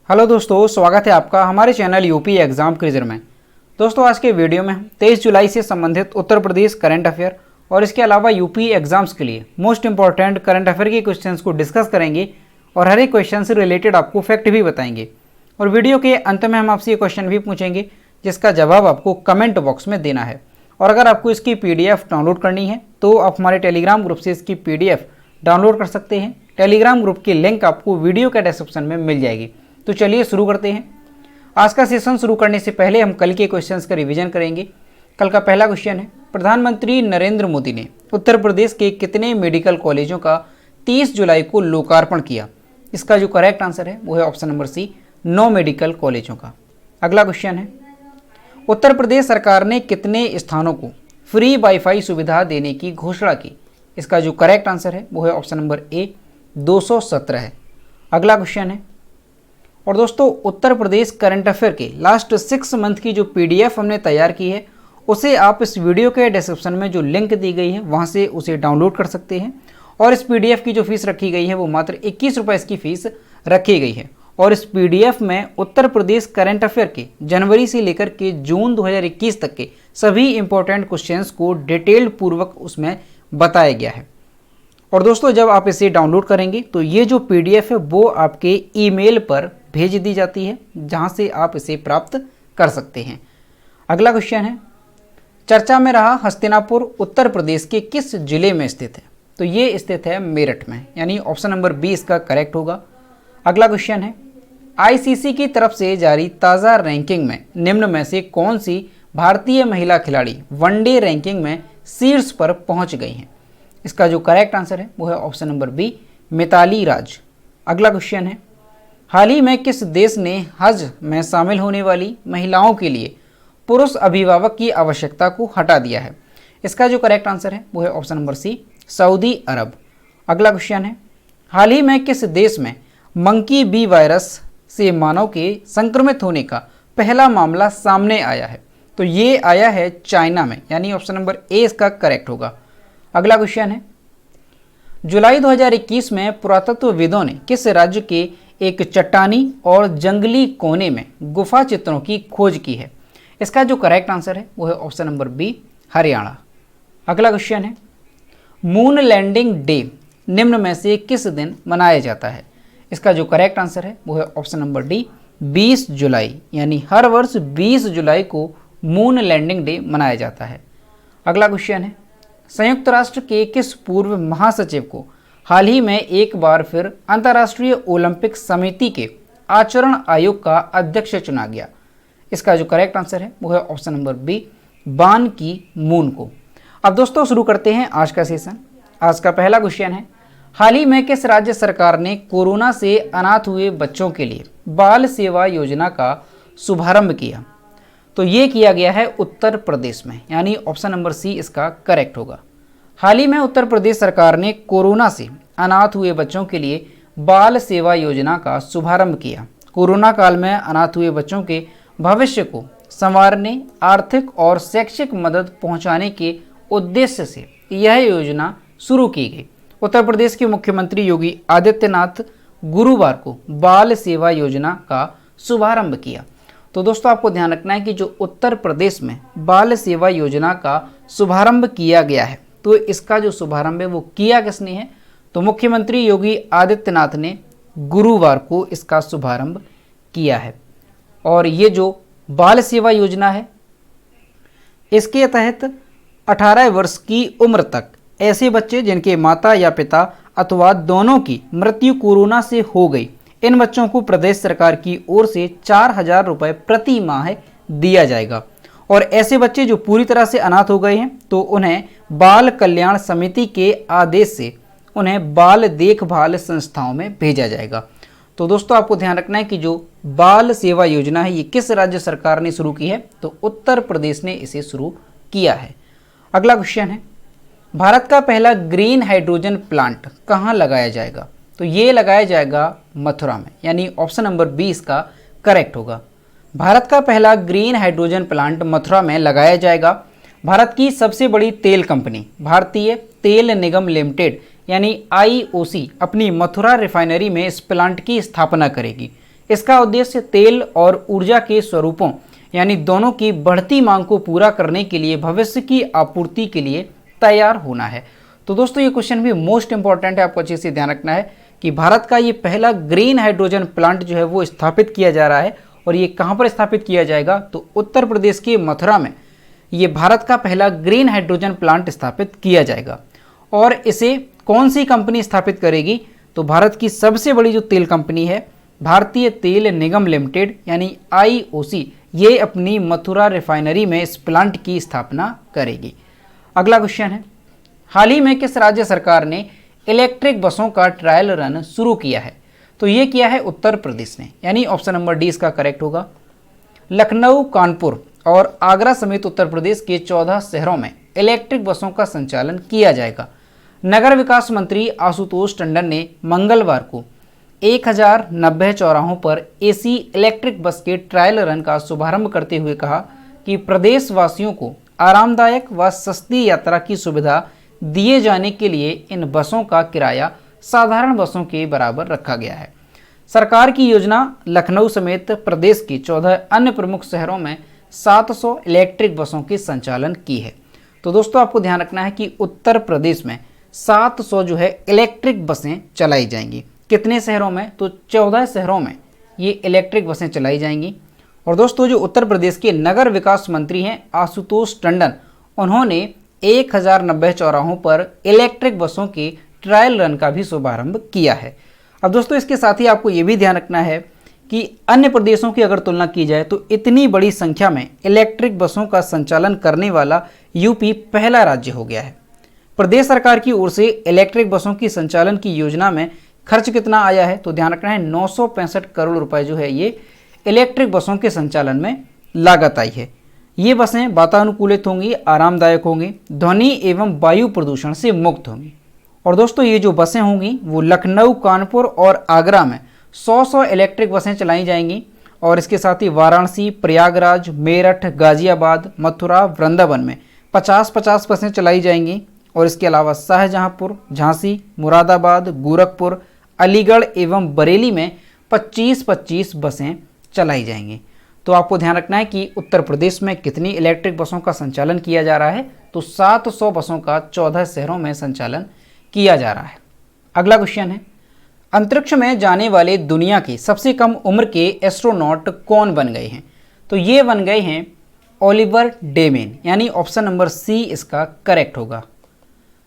Hello दोस्तों, स्वागत है आपका हमारे चैनल यूपी एग्जाम क्विज़र में। दोस्तों आज के वीडियो में हम 23 जुलाई से संबंधित उत्तर प्रदेश करंट अफेयर और इसके अलावा यूपी एग्जाम्स के लिए मोस्ट इंपॉर्टेंट करंट अफेयर के क्वेश्चंस को डिस्कस करेंगे और हर एक क्वेश्चन से रिलेटेड आपको फैक्ट भी बताएंगे। और वीडियो के अंत में हम आपसे ये क्वेश्चन भी पूछेंगे जिसका जवाब आपको कमेंट बॉक्स में देना है। और अगर आपको इसकी PDF डाउनलोड करनी है तो आप हमारे टेलीग्राम ग्रुप से इसकी PDF डाउनलोड कर सकते हैं। टेलीग्राम ग्रुप की लिंक आपको वीडियो के डिस्क्रिप्शन में मिल जाएगी। तो चलिए शुरू करते हैं। आज का सेशन शुरू करने से पहले हम कल के क्वेश्चंस का रिवीजन करेंगे। कल का पहला क्वेश्चन है, प्रधानमंत्री नरेंद्र मोदी ने उत्तर प्रदेश के कितने मेडिकल कॉलेजों का 30 जुलाई को लोकार्पण किया? इसका जो करेक्ट आंसर है वो है ऑप्शन नंबर सी, 9 मेडिकल कॉलेजों का। अगला क्वेश्चन है, उत्तर प्रदेश सरकार ने कितने स्थानों को फ्री वाईफाई सुविधा देने की घोषणा की? इसका जो करेक्ट आंसर है वो है ऑप्शन नंबर ए, 217 है। अगला क्वेश्चन है, और दोस्तों उत्तर प्रदेश करंट अफेयर के लास्ट 6 मंथ की जो PDF हमने तैयार की है उसे आप इस वीडियो के डिस्क्रिप्शन में जो लिंक दी गई है वहाँ से उसे डाउनलोड कर सकते हैं। और इस PDF की जो फीस रखी गई है वो मात्र 21 रुपये इसकी फीस रखी गई है। और इस PDF में उत्तर प्रदेश करंट अफेयर के जनवरी से लेकर के जून 2021 तक के सभी इंपॉर्टेंट क्वेश्चंस को डिटेल्ड पूर्वक उसमें बताया गया है। और दोस्तों जब आप इसे डाउनलोड करेंगे तो ये जो PDF है वो आपके ईमेल पर भेज दी जाती है जहां से आप इसे प्राप्त कर सकते हैं। अगला क्वेश्चन है, चर्चा में रहा हस्तिनापुर उत्तर प्रदेश के किस जिले में स्थित है? तो ये स्थित है मेरठ में, यानी ऑप्शन नंबर बी इसका करेक्ट होगा। अगला क्वेश्चन है, ICC की तरफ से जारी ताज़ा रैंकिंग में निम्न में से कौन सी भारतीय महिला खिलाड़ी वनडे रैंकिंग में शीर्ष पर पहुंच गई हैं? इसका जो करेक्ट आंसर है वो है ऑप्शन नंबर बी, मिताली राज। अगला क्वेश्चन है, हाल ही में किस देश ने हज में शामिल होने वाली महिलाओं के लिए पुरुष अभिभावक की आवश्यकता को हटा दिया है? इसका जो करेक्ट आंसर है वो है ऑप्शन नंबर सी, सऊदी अरब। अगला क्वेश्चन है, हाल ही में किस देश में मंकी बी वायरस से मानव के संक्रमित होने का पहला मामला सामने आया है? तो ये आया है चाइना में, यानी ऑप्शन नंबर ए इसका करेक्ट होगा। अगला क्वेश्चन है, जुलाई 2021 में पुरातत्वविदों ने किस राज्य के एक चट्टानी और जंगली कोने में गुफा चित्रों की खोज की है? इसका जो करेक्ट आंसर है वो है ऑप्शन नंबर बी, हरियाणा। अगला क्वेश्चन है, मून लैंडिंग डे निम्न में से किस दिन मनाया जाता है? इसका जो करेक्ट आंसर है वो है ऑप्शन नंबर डी, 20 जुलाई, यानी हर वर्ष 20 जुलाई को मून लैंडिंग डे मनाया जाता है। अगला क्वेश्चन है, संयुक्त राष्ट्र के किस पूर्व महासचिव को हाल ही में एक बार फिर अंतर्राष्ट्रीय ओलंपिक समिति के आचरण आयोग का अध्यक्ष चुना गया? इसका जो करेक्ट आंसर है वो है ऑप्शन नंबर बी, बान की मून को। अब दोस्तों शुरू करते हैं आज का सेशन। आज का पहला क्वेश्चन है, हाल ही में किस राज्य सरकार ने कोरोना से अनाथ हुए बच्चों के लिए बाल सेवा योजना का शुभारंभ किया? तो ये किया गया है उत्तर प्रदेश में, यानी ऑप्शन नंबर सी इसका करेक्ट होगा। हाल ही में उत्तर प्रदेश सरकार ने कोरोना से अनाथ हुए बच्चों के लिए बाल सेवा योजना का शुभारंभ किया। कोरोना काल में अनाथ हुए बच्चों के भविष्य को संवारने, आर्थिक और शैक्षिक मदद पहुंचाने के उद्देश्य से यह योजना शुरू की गई। उत्तर प्रदेश के मुख्यमंत्री योगी आदित्यनाथ गुरुवार को बाल सेवा योजना का शुभारंभ किया। तो दोस्तों आपको ध्यान रखना है कि जो उत्तर प्रदेश में बाल सेवा योजना का शुभारंभ किया गया है तो इसका जो शुभारंभ है वो किया किसने है? तो मुख्यमंत्री योगी आदित्यनाथ ने गुरुवार को इसका शुभारंभ किया है। और ये जो बाल सेवा योजना है इसके तहत 18 वर्ष की उम्र तक ऐसे बच्चे जिनके माता या पिता अथवा दोनों की मृत्यु कोरोना से हो गई, इन बच्चों को प्रदेश सरकार की ओर से 4,000 रुपये प्रति माह दिया जाएगा। और ऐसे बच्चे जो पूरी तरह से अनाथ हो गए हैं तो उन्हें बाल कल्याण समिति के आदेश से उन्हें बाल देखभाल संस्थाओं में भेजा जाएगा। तो दोस्तों आपको ध्यान रखना है कि जो बाल सेवा योजना है ये किस राज्य सरकार ने शुरू की है? तो उत्तर प्रदेश ने इसे शुरू किया है। अगला क्वेश्चन है, भारत का पहला ग्रीन हाइड्रोजन प्लांट कहाँ लगाया जाएगा? तो ये लगाया जाएगा मथुरा में, यानी ऑप्शन नंबर बी इसका करेक्ट होगा। भारत का पहला ग्रीन हाइड्रोजन प्लांट मथुरा में लगाया जाएगा। भारत की सबसे बड़ी तेल कंपनी भारतीय तेल निगम लिमिटेड यानी IOC अपनी मथुरा रिफाइनरी में इस प्लांट की स्थापना करेगी। इसका उद्देश्य तेल और ऊर्जा के स्वरूपों यानी दोनों की बढ़ती मांग को पूरा करने के लिए भविष्य की आपूर्ति के लिए तैयार होना है। तो दोस्तों ये क्वेश्चन भी मोस्ट इंपॉर्टेंट है, आपको अच्छे से ध्यान रखना है कि भारत का ये पहला ग्रीन हाइड्रोजन प्लांट जो है वो स्थापित किया जा रहा है। और ये कहाँ पर स्थापित किया जाएगा, तो उत्तर प्रदेश के मथुरा में ये भारत का पहला ग्रीन हाइड्रोजन प्लांट स्थापित किया जाएगा। और इसे कौन सी कंपनी स्थापित करेगी, तो भारत की सबसे बड़ी जो तेल कंपनी है भारतीय तेल निगम लिमिटेड यानी IOC, ये अपनी मथुरा रिफाइनरी में इस प्लांट की स्थापना करेगी। अगला क्वेश्चन है, हाल ही में किस राज्य सरकार ने इलेक्ट्रिक बसों का ट्रायल रन शुरू किया है, तो ये किया है उत्तर प्रदेश ने, यानी ऑप्शन नंबर डी इसका करेक्ट होगा। लखनऊ, कानपुर और आगरा समेत उत्तर प्रदेश के 14 शहरों में इलेक्ट्रिक बसों का संचालन किया जाएगा। नगर विकास मंत्री आशुतोष टंडन ने मंगलवार को 1090 चौराहों पर AC इलेक्ट्रिक बस के ट्रायल रन का शुभारंभ करते हुए कहा कि प्रदेशवासियों को आरामदायक व सस्ती यात्रा की सुविधा दिए जाने के लिए इन बसों का किराया साधारण बसों के बराबर रखा गया है। सरकार की योजना लखनऊ समेत प्रदेश के 14 अन्य प्रमुख शहरों में 700 इलेक्ट्रिक बसों के संचालन की है। तो दोस्तों आपको ध्यान रखना है कि उत्तर प्रदेश में 700 जो है इलेक्ट्रिक बसें चलाई जाएंगी। कितने शहरों में, तो 14 शहरों में ये इलेक्ट्रिक बसें चलाई जाएंगी। और दोस्तों जो उत्तर प्रदेश के नगर विकास मंत्री हैं आशुतोष टंडन, उन्होंने 1090 चौराहों पर इलेक्ट्रिक बसों के ट्रायल रन का भी शुभारंभ किया है। अब दोस्तों इसके साथ ही आपको ये भी ध्यान रखना है कि अन्य प्रदेशों की अगर तुलना की जाए तो इतनी बड़ी संख्या में इलेक्ट्रिक बसों का संचालन करने वाला यूपी पहला राज्य हो गया है। प्रदेश सरकार की ओर से इलेक्ट्रिक बसों की संचालन की योजना में खर्च कितना आया है, तो ध्यान रखना है 965 करोड़ रुपए जो है ये इलेक्ट्रिक बसों के संचालन में लागत आई है। ये बसें वातानुकूलित होंगी, आरामदायक होंगी, ध्वनि एवं वायु प्रदूषण से मुक्त होंगी। और दोस्तों ये जो बसें होंगी वो लखनऊ, कानपुर और आगरा में 100 इलेक्ट्रिक बसें चलाई जाएंगी। और इसके साथ ही वाराणसी, प्रयागराज, मेरठ, गाजियाबाद, मथुरा, वृंदावन में 50-50 बसें चलाई जाएंगी। और इसके अलावा शाहजहांपुर, झांसी, मुरादाबाद, गोरखपुर, अलीगढ़ एवं बरेली में 25-25 बसें चलाई जाएंगी। तो आपको ध्यान रखना है कि उत्तर प्रदेश में कितनी इलेक्ट्रिक बसों का संचालन किया जा रहा है, तो 700 बसों का 14 शहरों में संचालन किया जा रहा है। अगला क्वेश्चन है, अंतरिक्ष में जाने वाले दुनिया के सबसे कम उम्र के एस्ट्रोनॉट कौन बन गए हैं, तो ये बन गए हैं ओलिवर डेमेन, यानी ऑप्शन नंबर सी इसका करेक्ट होगा।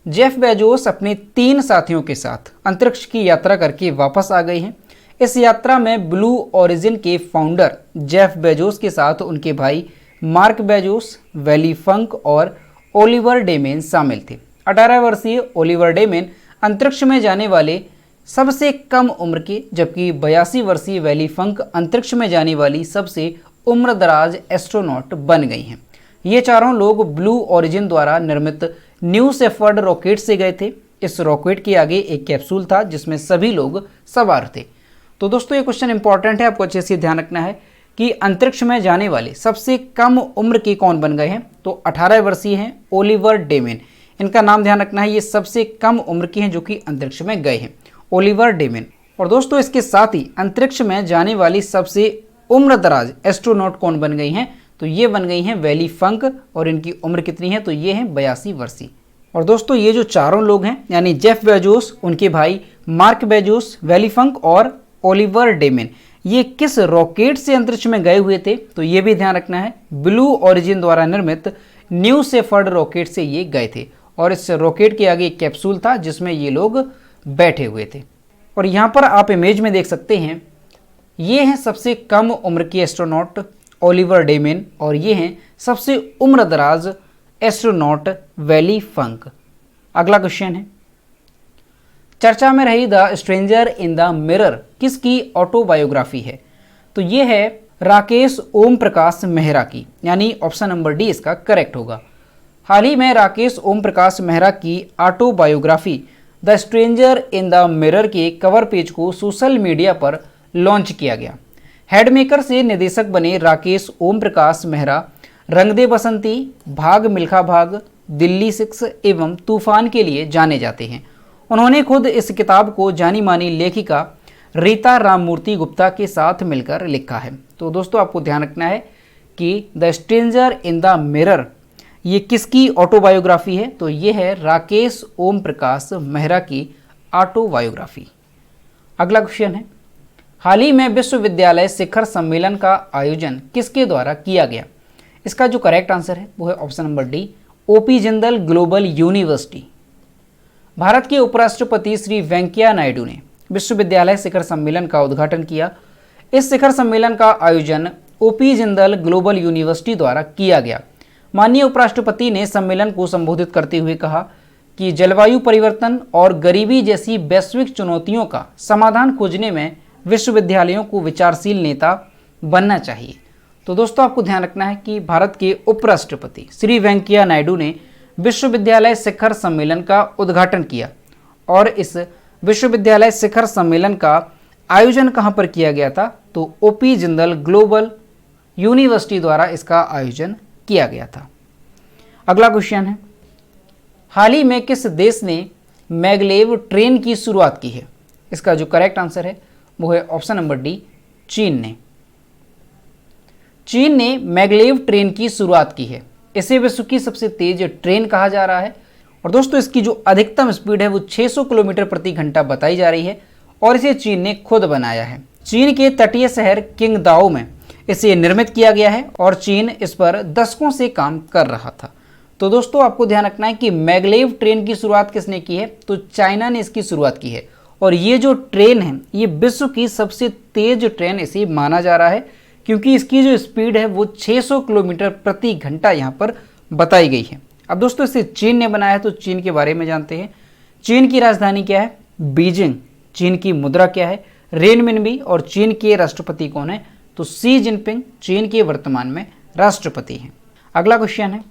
जेफ बेजोस अपने 3 साथियों के साथ अंतरिक्ष की यात्रा करके वापस आ गए हैं। इस यात्रा में ब्लू ओरिजिन के फाउंडर जेफ बेजोस के साथ उनके भाई मार्क बेजोस, वैली फंक और ओलिवर डेमेन शामिल थे। 18 वर्षीय ओलिवर डेमेन अंतरिक्ष में जाने वाले सबसे कम उम्र के, जबकि 82 वर्षीय वैली फंक अंतरिक्ष में जाने वाली सबसे उम्रदराज एस्ट्रोनॉट बन गई हैं। ये चारों लोग ब्लू ओरिजिन द्वारा निर्मित न्यू शेफर्ड रॉकेट से गए थे। इस रॉकेट के आगे एक कैप्सूल था जिसमें सभी लोग सवार थे। तो दोस्तों ये क्वेश्चन इंपॉर्टेंट है, आपको अच्छे से ध्यान रखना है कि अंतरिक्ष में जाने वाले सबसे कम उम्र के कौन बन गए हैं, तो 18 वर्षीय हैं ओलिवर डेमेन। इनका नाम ध्यान रखना है, ये सबसे कम उम्र के हैं जो कि अंतरिक्ष में गए हैं, ओलिवर डेमेन। और दोस्तों इसके साथ ही अंतरिक्ष में जाने वाली सबसे उम्रदराज एस्ट्रोनॉट कौन बन गई हैं, तो ये बन गई हैं वैली फंक। और इनकी उम्र कितनी है, तो ये हैं 82 वर्षीय। और दोस्तों ये जो चारों लोग हैं यानी जेफ बेजोस, उनके भाई मार्क बेजोस, वैली फंक और ओलिवर डेमेन, ये किस रॉकेट से अंतरिक्ष में गए हुए थे, तो ये भी ध्यान रखना है ब्लू ओरिजिन द्वारा निर्मित न्यू शेफर्ड रॉकेट से ये गए थे। और इस रॉकेट के आगे एक कैप्सूल था जिसमें ये लोग बैठे हुए थे। और यहाँ पर आप इमेज में देख सकते हैं, ये हैं सबसे कम उम्र के एस्ट्रोनॉट ओलिवर डेमेन और ये हैं सबसे उम्रदराज एस्ट्रोनॉट वैली फंक। अगला क्वेश्चन है, चर्चा में रही the stranger in the mirror किसकी ऑटोबायोग्राफी है, तो ये है राकेश ओम प्रकाश मेहरा की, यानी ऑप्शन नंबर डी इसका करेक्ट होगा। हाल ही में राकेश ओम प्रकाश मेहरा की autobiography the stranger in the mirror के कवर पेज को सोशल मीडिया पर लॉन्च किया गया। हेडमेकर से निर्देशक बने राकेश ओम प्रकाश मेहरा रंग दे बसंती, भाग मिल्खा भाग, दिल्ली 6 एवं तूफान के लिए जाने जाते हैं। उन्होंने खुद इस किताब को जानी मानी लेखिका रीता राममूर्ति गुप्ता के साथ मिलकर लिखा है। तो दोस्तों आपको ध्यान रखना है कि the stranger in the mirror ये किसकी ऑटोबायोग्राफी है, तो ये है राकेश ओम प्रकाश मेहरा की ऑटोबायोग्राफी। अगला क्वेश्चन है, हाल ही में विश्वविद्यालय शिखर सम्मेलन का आयोजन किसके द्वारा किया गया? इसका जो करेक्ट आंसर है वो है option number D, OP Jindal global university. Bharat के उपराष्ट्रपति श्री वेंकैया नायडू ने विश्वविद्यालय शिखर सम्मेलन का उद्घाटन किया। इस शिखर सम्मेलन का आयोजन ओपी जिंदल ग्लोबल यूनिवर्सिटी द्वारा किया गया। माननीय उपराष्ट्रपति ने सम्मेलन को संबोधित करते हुए कहा कि जलवायु परिवर्तन और गरीबी जैसी वैश्विक चुनौतियों का समाधान खोजने में विश्वविद्यालयों को विचारशील नेता बनना चाहिए। तो दोस्तों आपको ध्यान रखना है कि भारत के उपराष्ट्रपति श्री वेंकैया नायडू ने विश्वविद्यालय शिखर सम्मेलन का उद्घाटन किया और इस विश्वविद्यालय शिखर सम्मेलन का आयोजन कहां पर किया गया था? तो ओपी जिंदल ग्लोबल यूनिवर्सिटी द्वारा इसका आयोजन किया गया था। अगला क्वेश्चन है, हाल ही में किस देश ने मैगलेव ट्रेन की शुरुआत की है? इसका जो करेक्ट आंसर है वो है ऑप्शन नंबर डी, चीन ने। चीन ने मैगलेव ट्रेन की शुरुआत की है। इसे विश्व की सबसे तेज ट्रेन कहा जा रहा है और दोस्तों इसकी जो अधिकतम स्पीड है वो 600 किलोमीटर प्रति घंटा बताई जा रही है और इसे चीन ने खुद बनाया है। चीन के तटीय शहर किंगदाओ में इसे निर्मित किया गया है और चीन इस पर दशकों से काम कर रहा था। तो दोस्तों आपको ध्यान रखना है कि मैगलेव ट्रेन की शुरुआत किसने की है? तो चाइना ने इसकी शुरुआत की है और ये जो ट्रेन है ये विश्व की सबसे तेज ट्रेन इसे माना जा रहा है क्योंकि इसकी जो स्पीड है वो 600 किलोमीटर प्रति घंटा यहाँ पर बताई गई है। अब दोस्तों इसे चीन ने बनाया है तो चीन के बारे में जानते हैं। चीन की राजधानी क्या है? बीजिंग। चीन की मुद्रा क्या है? रेनमिनबी। और चीन के राष्ट्रपति कौन है? तो शी जिनपिंग चीन के वर्तमान में राष्ट्रपति हैं। अगला क्वेश्चन है,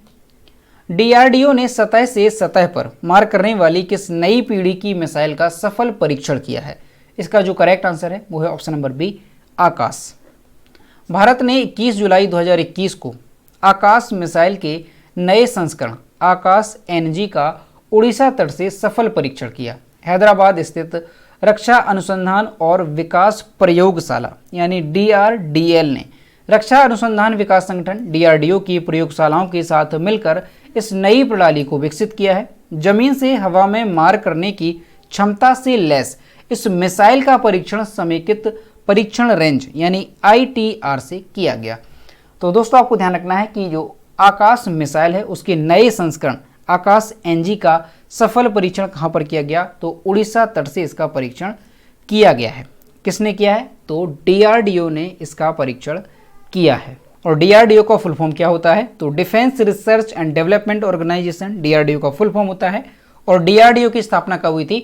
डीआरडीओ ने सतह से सतह पर मार करने वाली किस नई पीढ़ी की मिसाइल का सफल परीक्षण किया है? इसका जो करेक्ट आंसर है वो है ऑप्शन नंबर बी, आकाश। भारत ने 21 जुलाई 2021 को आकाश मिसाइल के नए संस्करण आकाश एनजी का उड़ीसा तट से सफल परीक्षण किया। हैदराबाद स्थित रक्षा अनुसंधान और विकास प्रयोगशाला यानी डीआरडीएल ने रक्षा अनुसंधान विकास संगठन डीआरडीओ की प्रयोगशालाओं के साथ मिलकर इस नई प्रणाली को विकसित किया है। जमीन से हवा में मार करने की क्षमता से लैस इस मिसाइल का परीक्षण समेकित परीक्षण रेंज यानी आईटीआर से किया गया। तो दोस्तों आपको ध्यान रखना है कि जो आकाश मिसाइल है उसके नए संस्करण आकाश एनजी का सफल परीक्षण कहां पर किया गया? तो उड़ीसा तट से इसका परीक्षण किया गया है। किसने किया है? तो डीआरडीओ ने इसका परीक्षण किया है। और डीआरडीओ का फुल फॉर्म क्या होता है? तो defence research and development organisation DRDO का फुल फॉर्म होता है। और डीआरडीओ की स्थापना कब हुई थी?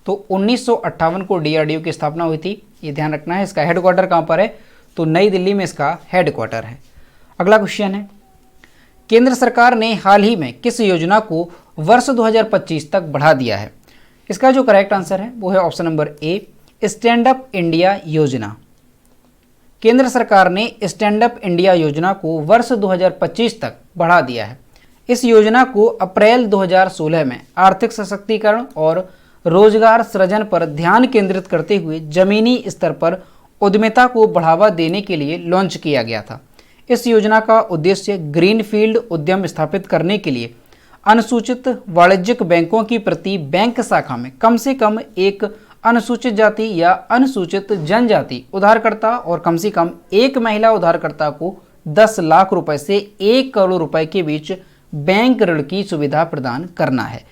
तो 1958 को डीआरडीओ की स्थापना हुई थी। ये ध्यान रखना है। इसका हेडक्वार्टर कहाँ पर है? तो नई दिल्ली में इसका हेडक्वार्टर है। अगला क्वेश्चन है, केंद्र सरकार ने हाल ही में किस योजना को वर्ष 2025 तक बढ़ा दिया है? इसका जो करेक्ट आंसर है वो है option number A, stand up India योजना। केंद्र सरकार ने स्टैंड अप इंडिया योजना को वर्ष 2025 तक बढ़ा दिया है। इस योजना को अप्रैल 2016 में आर्थिक सशक्तिकरण और रोजगार सृजन पर ध्यान केंद्रित करते हुए जमीनी स्तर पर उद्यमिता को बढ़ावा देने के लिए लॉन्च किया गया था। इस योजना का उद्देश्य ग्रीनफील्ड उद्यम स्थापित करने के लिए अनुसूचित वाणिज्यिक बैंकों की प्रति बैंक शाखा में कम से कम एक अनुसूचित जाति या अनुसूचित जनजाति उधारकर्ता और कम से कम एक महिला उधारकर्ता को 10 लाख रुपए से 1 करोड़ रुपए के बीच बैंक ऋण की सुविधा प्रदान करना है।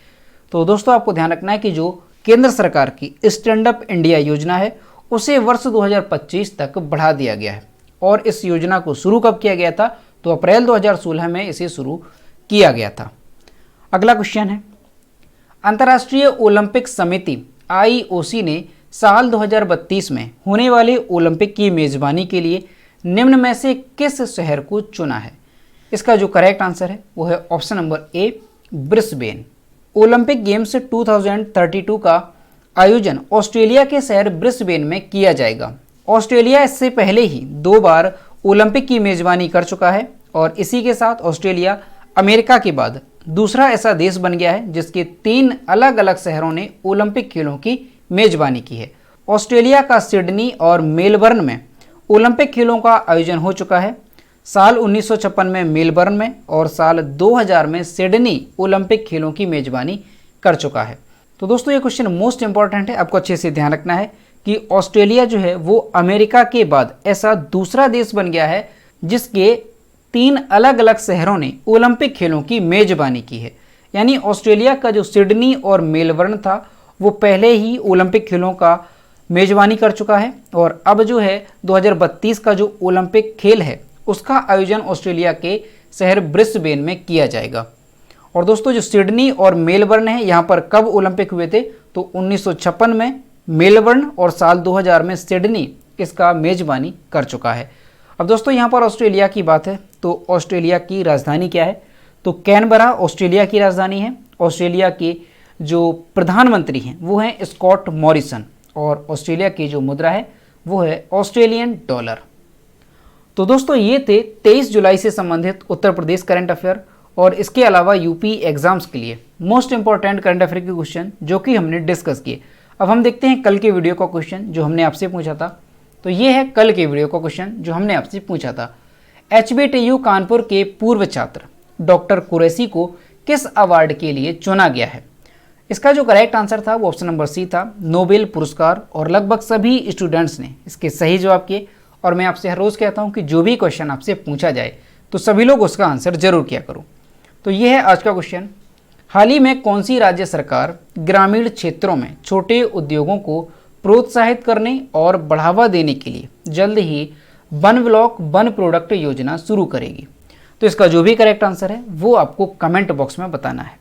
तो दोस्तों आपको ध्यान रखना है कि जो केंद्र सरकार की स्टैंड अप इंडिया योजना है उसे वर्ष 2025 तक बढ़ा दिया गया है। और इस योजना को शुरू कब किया गया था? तो अप्रैल 2016 में इसे शुरू किया गया था। अगला क्वेश्चन है, अंतर्राष्ट्रीय ओलंपिक समिति आईओसी ने साल 2032 में होने वाले ओलंपिक की मेजबानी के लिए निम्न में से किस शहर को चुना है? इसका जो करेक्ट आंसर है वो है option number A, Brisbane. Olympic games 2032 का आयोजन ऑस्ट्रेलिया के शहर ब्रिस्बेन में किया जाएगा। ऑस्ट्रेलिया इससे पहले ही 2 बार ओलंपिक की मेजबानी कर चुका है और इसी के साथ ऑस्ट्रेलिया अमेरिका के बाद दूसरा ऐसा देश बन गया है जिसके 3 अलग अलग शहरों ने ओलंपिक खेलों की मेजबानी की है। ऑस्ट्रेलिया का सिडनी और मेलबर्न में ओलंपिक खेलों का आयोजन हो चुका है। साल 1956 में मेलबर्न में और साल 2000 में सिडनी ओलंपिक खेलों की मेजबानी कर चुका है। तो दोस्तों ये क्वेश्चन मोस्ट इंपॉर्टेंट है, आपको अच्छे से ध्यान रखना है कि ऑस्ट्रेलिया जो है वो अमेरिका के बाद ऐसा दूसरा देश बन गया है जिसके 3 अलग अलग शहरों ने ओलंपिक खेलों की मेजबानी की है। यानी ऑस्ट्रेलिया का जो सिडनी और मेलबर्न था वो पहले ही ओलंपिक खेलों का मेजबानी कर चुका है और अब जो है 2032 का जो ओलंपिक खेल है उसका आयोजन ऑस्ट्रेलिया के शहर ब्रिस्बेन में किया जाएगा। और दोस्तों जो सिडनी और मेलबर्न है यहाँ पर कब ओलंपिक हुए थे, तो 1956 में मेलबर्न और साल 2000 में सिडनी इसका मेजबानी कर चुका है। अब दोस्तों यहाँ पर ऑस्ट्रेलिया की बात है तो ऑस्ट्रेलिया की राजधानी क्या है, तो कैनबरा ऑस्ट्रेलिया की राजधानी है। ऑस्ट्रेलिया के जो प्रधानमंत्री हैं वो हैं स्कॉट मॉरिसन और ऑस्ट्रेलिया की जो मुद्रा है वो है ऑस्ट्रेलियन डॉलर। तो दोस्तों ये थे 23 जुलाई से संबंधित उत्तर प्रदेश करंट अफेयर और इसके अलावा यूपी एग्जाम्स के लिए मोस्ट इंपॉर्टेंट करंट अफेयर के क्वेश्चन जो कि हमने डिस्कस किए। अब हम देखते हैं कल के वीडियो का क्वेश्चन जो हमने आपसे पूछा था। तो ये है कल के वीडियो का क्वेश्चन जो हमने आपसे पूछा था। HBTU कानपुर के पूर्व छात्र डॉक्टर कुरैशी को किस अवार्ड के लिए चुना गया है? इसका जो करेक्ट आंसर था वो ऑप्शन नंबर सी था, नोबेल पुरस्कार। और लगभग सभी स्टूडेंट्स ने इसके सही जवाब किए। और मैं आपसे हर रोज़ कहता हूं कि जो भी क्वेश्चन आपसे पूछा जाए तो सभी लोग उसका आंसर जरूर किया करो। तो ये है आज का क्वेश्चन। हाल ही में कौन सी राज्य सरकार ग्रामीण क्षेत्रों में छोटे उद्योगों को प्रोत्साहित करने और बढ़ावा देने के लिए जल्द ही वन ब्लॉक वन प्रोडक्ट योजना शुरू करेगी? तो इसका जो भी करेक्ट आंसर है वो आपको कमेंट बॉक्स में बताना है।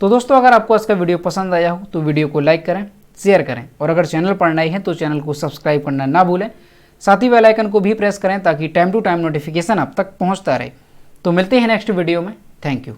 तो दोस्तों अगर आपको आज का वीडियो पसंद आया हो तो वीडियो को लाइक करें, शेयर करें और अगर चैनल पर नए हैं तो चैनल को सब्सक्राइब करना ना भूलें। साथ ही बेल आइकन को भी प्रेस करें ताकि टाइम टू टाइम नोटिफिकेशन आप तक पहुंचता रहे। तो मिलते हैं नेक्स्ट वीडियो में। Thank you.